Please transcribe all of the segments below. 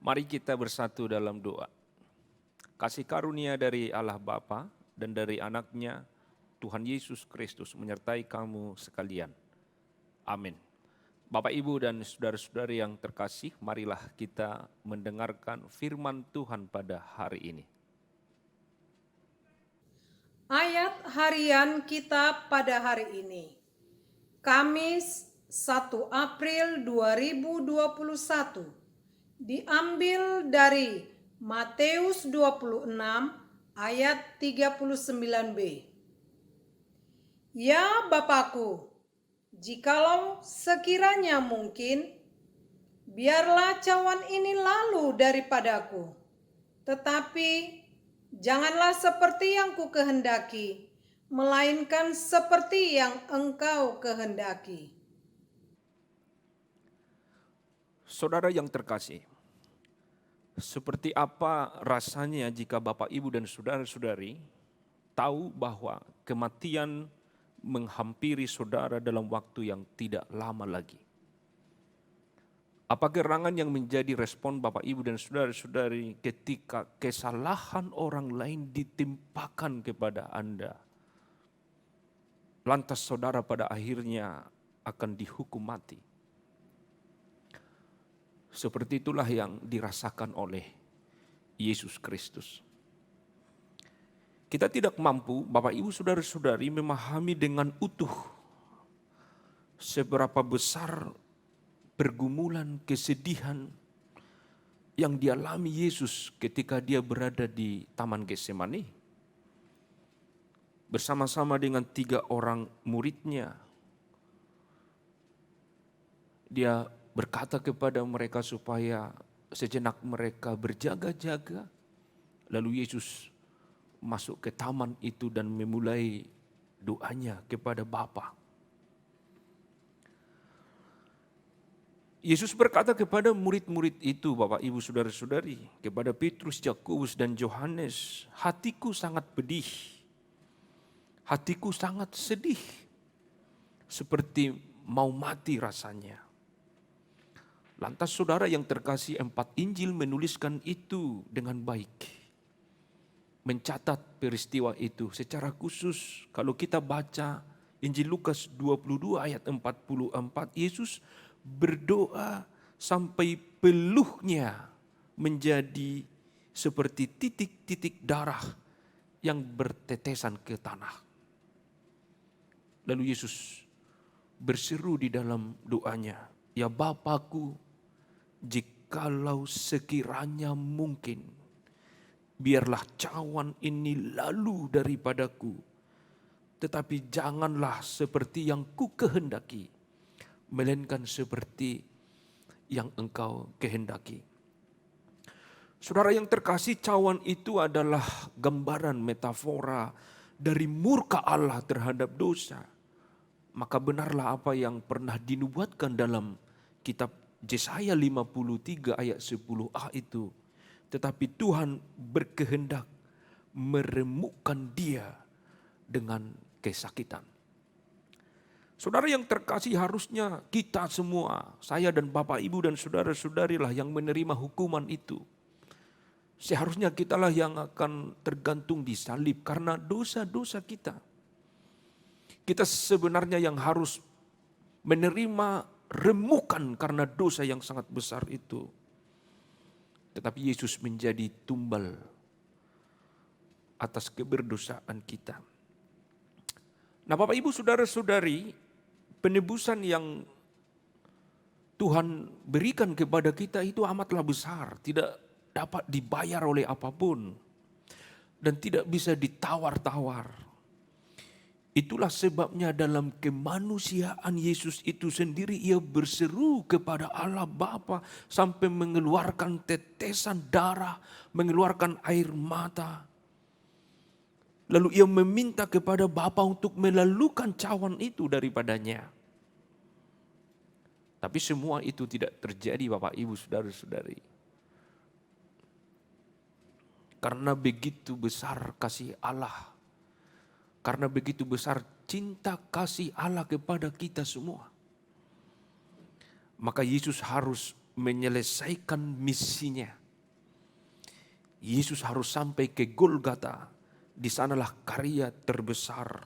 Mari kita bersatu dalam doa. Kasih karunia dari Allah Bapa dan dari anaknya Tuhan Yesus Kristus menyertai kamu sekalian. Amin. Bapak, Ibu, dan saudara-saudari yang terkasih, marilah kita mendengarkan firman Tuhan pada hari ini. Ayat harian kita pada hari ini, Kamis 1 April 2021, diambil dari Matius 26 ayat 39b. Ya Bapakku, jikalau sekiranya mungkin, biarlah cawan ini lalu daripadaku, tetapi janganlah seperti yang ku kehendaki, melainkan seperti yang Engkau kehendaki. Saudara yang terkasih, seperti apa rasanya jika Bapak, Ibu, dan saudara-saudari tahu bahwa kematian menghampiri saudara dalam waktu yang tidak lama lagi? Apa gerangan yang menjadi respon Bapak, Ibu, dan saudara-saudari ketika kesalahan orang lain ditimpakan kepada Anda? Lantas saudara pada akhirnya akan dihukum mati. Seperti itulah yang dirasakan oleh Yesus Kristus. Kita tidak mampu, Bapak, Ibu, saudara-saudari, memahami dengan utuh seberapa besar pergumulan, kesedihan yang dialami Yesus ketika dia berada di Taman Getsemani bersama-sama dengan 3 orang muridnya. Dia berkata kepada mereka supaya sejenak mereka berjaga-jaga. Lalu Yesus masuk ke taman itu dan memulai doanya kepada Bapa. Yesus berkata kepada murid-murid itu, Bapak, Ibu, saudara-saudari, kepada Petrus, Yakobus, dan Yohanes, hatiku sangat pedih, hatiku sangat sedih, seperti mau mati rasanya. Lantas saudara yang terkasih, 4 Injil menuliskan itu dengan baik, mencatat peristiwa itu secara khusus. Kalau kita baca Injil Lukas 22 ayat 44, Yesus berdoa sampai peluhnya menjadi seperti titik-titik darah yang bertetesan ke tanah. Lalu Yesus berseru di dalam doanya, ya Bapakku, jikalau sekiranya mungkin, biarlah cawan ini lalu daripadaku, tetapi janganlah seperti yang ku kehendaki, melainkan seperti yang Engkau kehendaki. Saudara yang terkasih, cawan itu adalah gambaran metafora dari murka Allah terhadap dosa. Maka benarlah apa yang pernah dinubuatkan dalam kitab Yesaya 53 ayat 10a itu. Tetapi Tuhan berkehendak meremukkan dia dengan kesakitan. Saudara yang terkasih, harusnya kita semua, saya dan Bapak, Ibu, dan saudara-saudarilah yang menerima hukuman itu. Seharusnya kitalah yang akan tergantung di salib karena dosa-dosa kita. Kita sebenarnya yang harus menerima remukan karena dosa yang sangat besar itu. Tetapi Yesus menjadi tumbal atas keberdosaan kita. Nah, Bapak, Ibu, saudara-saudari, penebusan yang Tuhan berikan kepada kita itu amatlah besar, tidak dapat dibayar oleh apapun dan tidak bisa ditawar-tawar. Itulah sebabnya dalam kemanusiaan Yesus itu sendiri, ia berseru kepada Allah Bapa sampai mengeluarkan tetesan darah, mengeluarkan air mata. Lalu ia meminta kepada Bapa untuk melalukan cawan itu daripadanya. Tapi semua itu tidak terjadi, Bapak, Ibu, saudara-saudari. Karena begitu besar kasih Allah, karena begitu besar cinta kasih Allah kepada kita semua, maka Yesus harus menyelesaikan misinya. Yesus harus sampai ke Golgota. Di sanalah karya terbesar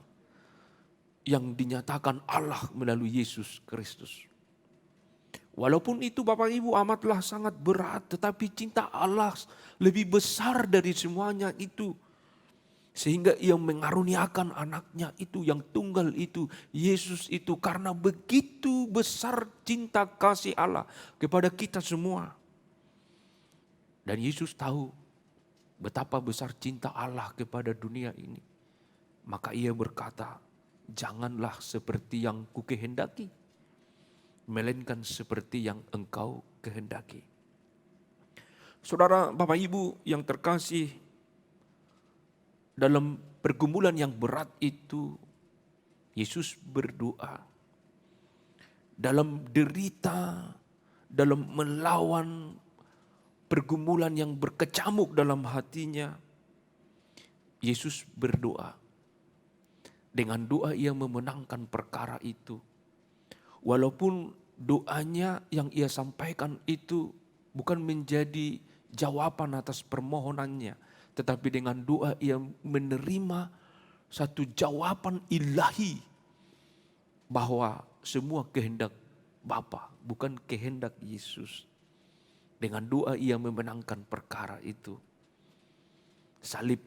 yang dinyatakan Allah melalui Yesus Kristus. Walaupun itu Bapak Ibu amatlah sangat berat, tetapi cinta Allah lebih besar dari semuanya itu. Sehingga ia mengaruniakan anaknya itu yang tunggal itu, Yesus itu, karena begitu besar cinta kasih Allah kepada kita semua. Dan Yesus tahu betapa besar cinta Allah kepada dunia ini. Maka ia berkata, janganlah seperti yang kukehendaki, melainkan seperti yang engkau kehendaki. Saudara, Bapak Ibu yang terkasih, dalam pergumulan yang berat itu, Yesus berdoa. Dalam derita, dalam melawan pergumulan yang berkecamuk dalam hatinya, Yesus berdoa. Dengan doa ia memenangkan perkara itu. Walaupun doanya yang ia sampaikan itu bukan menjadi jawaban atas permohonannya, tetapi dengan doa ia menerima satu jawaban ilahi bahwa semua kehendak Bapa, bukan kehendak Yesus. Dengan doa ia memenangkan perkara itu. Salib,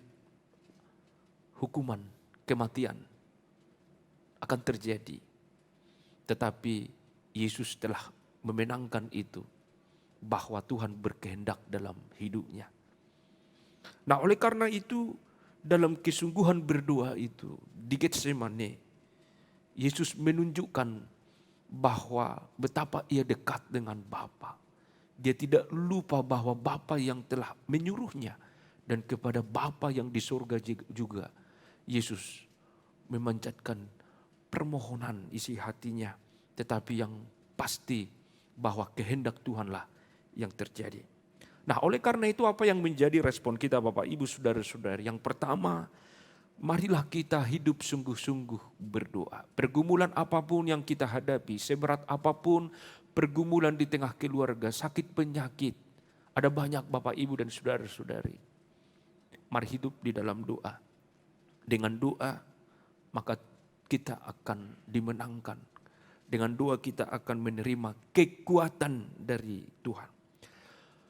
hukuman, kematian akan terjadi. Tetapi Yesus telah memenangkan itu, bahwa Tuhan berkehendak dalam hidupnya. Nah, oleh karena itu, dalam kesungguhan berdoa itu di Getsemane, Yesus menunjukkan bahwa betapa ia dekat dengan Bapa. Dia tidak lupa bahwa Bapa yang telah menyuruhnya, dan kepada Bapa yang di surga juga Yesus memanjatkan permohonan isi hatinya, tetapi yang pasti bahwa kehendak Tuhanlah yang terjadi. Nah, oleh karena itu apa yang menjadi respon kita Bapak Ibu Saudara-saudari? Yang pertama, marilah kita hidup sungguh-sungguh berdoa. Pergumulan apapun yang kita hadapi, seberat apapun pergumulan di tengah keluarga, sakit penyakit, ada banyak Bapak Ibu dan Saudara-saudari. Mari hidup di dalam doa. Dengan doa, maka kita akan dimenangkan. Dengan doa kita akan menerima kekuatan dari Tuhan.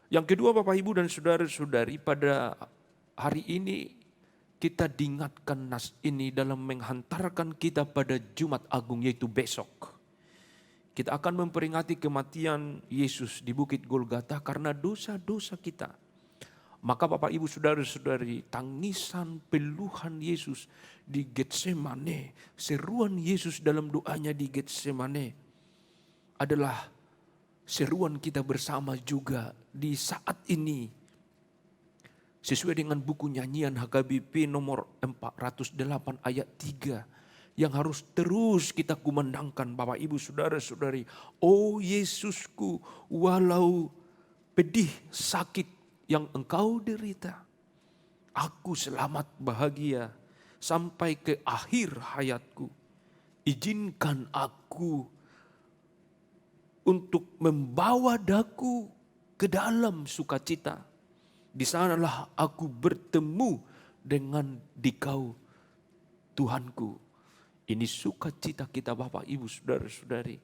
Yang kedua Bapak Ibu dan Saudara-saudari, pada hari ini kita diingatkan nas ini dalam menghantarkan kita pada Jumat Agung, yaitu besok. Kita akan memperingati kematian Yesus di Bukit Golgota karena dosa-dosa kita. Maka Bapak Ibu Saudara-saudari, tangisan peluhan Yesus di Getsemane, seruan Yesus dalam doanya di Getsemane adalah seruan kita bersama juga di saat ini. Sesuai dengan buku nyanyian HKBP nomor 408 ayat 3 yang harus terus kita kumandangkan Bapak Ibu Saudara-saudari. Oh Yesusku, walau pedih sakit yang engkau derita, aku selamat bahagia sampai ke akhir hayatku. Izinkan aku untuk membawa daku ke dalam sukacita. Di sanalah aku bertemu dengan Dikau Tuhanku. Ini sukacita kita Bapak Ibu Saudara-saudari,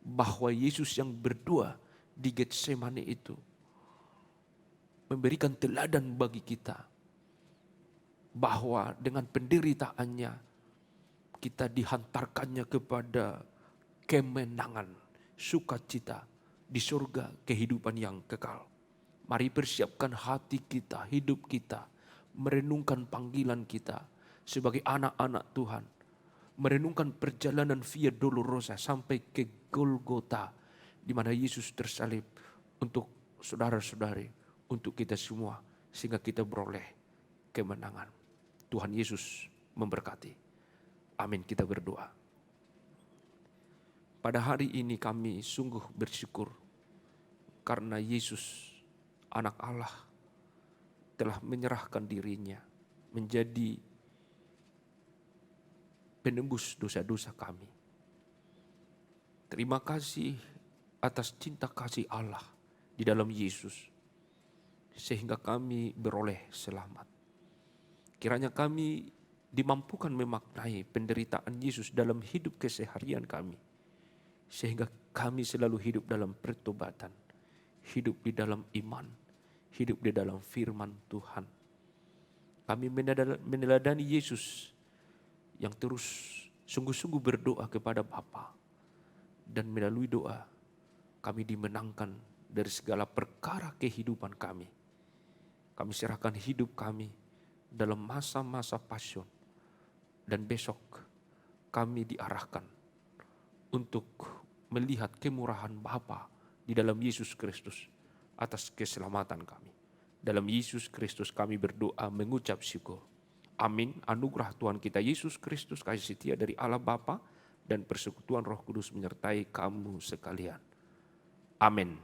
bahwa Yesus yang berdoa di Getsemane itu memberikan teladan bagi kita, bahwa dengan penderitaannya kita dihantarkannya kepada kemenangan, sukacita di surga, kehidupan yang kekal. Mari persiapkan hati kita, hidup kita, merenungkan panggilan kita sebagai anak-anak Tuhan, merenungkan perjalanan Via Dolorosa sampai ke Golgota, di mana Yesus tersalib untuk saudara-saudari, untuk kita semua, sehingga kita beroleh kemenangan. Tuhan Yesus memberkati. Amin, kita berdoa. Pada hari ini kami sungguh bersyukur karena Yesus, anak Allah, telah menyerahkan dirinya menjadi penembus dosa-dosa kami. Terima kasih atas cinta kasih Allah di dalam Yesus, sehingga kami beroleh selamat. Kiranya kami dimampukan memaknai penderitaan Yesus dalam hidup keseharian kami, sehingga kami selalu hidup dalam pertobatan, hidup di dalam iman, hidup di dalam firman Tuhan. Kami meneladani Yesus yang terus sungguh-sungguh berdoa kepada Bapa, dan melalui doa kami dimenangkan dari segala perkara kehidupan kami. Kami serahkan hidup kami dalam masa-masa passion, dan besok kami diarahkan untuk melihat kemurahan Bapa di dalam Yesus Kristus atas keselamatan kami. Dalam Yesus Kristus kami berdoa mengucap syukur. Amin. Anugerah Tuhan kita Yesus Kristus, kasih setia dari Allah Bapa, dan persekutuan Roh Kudus menyertai kamu sekalian. Amin.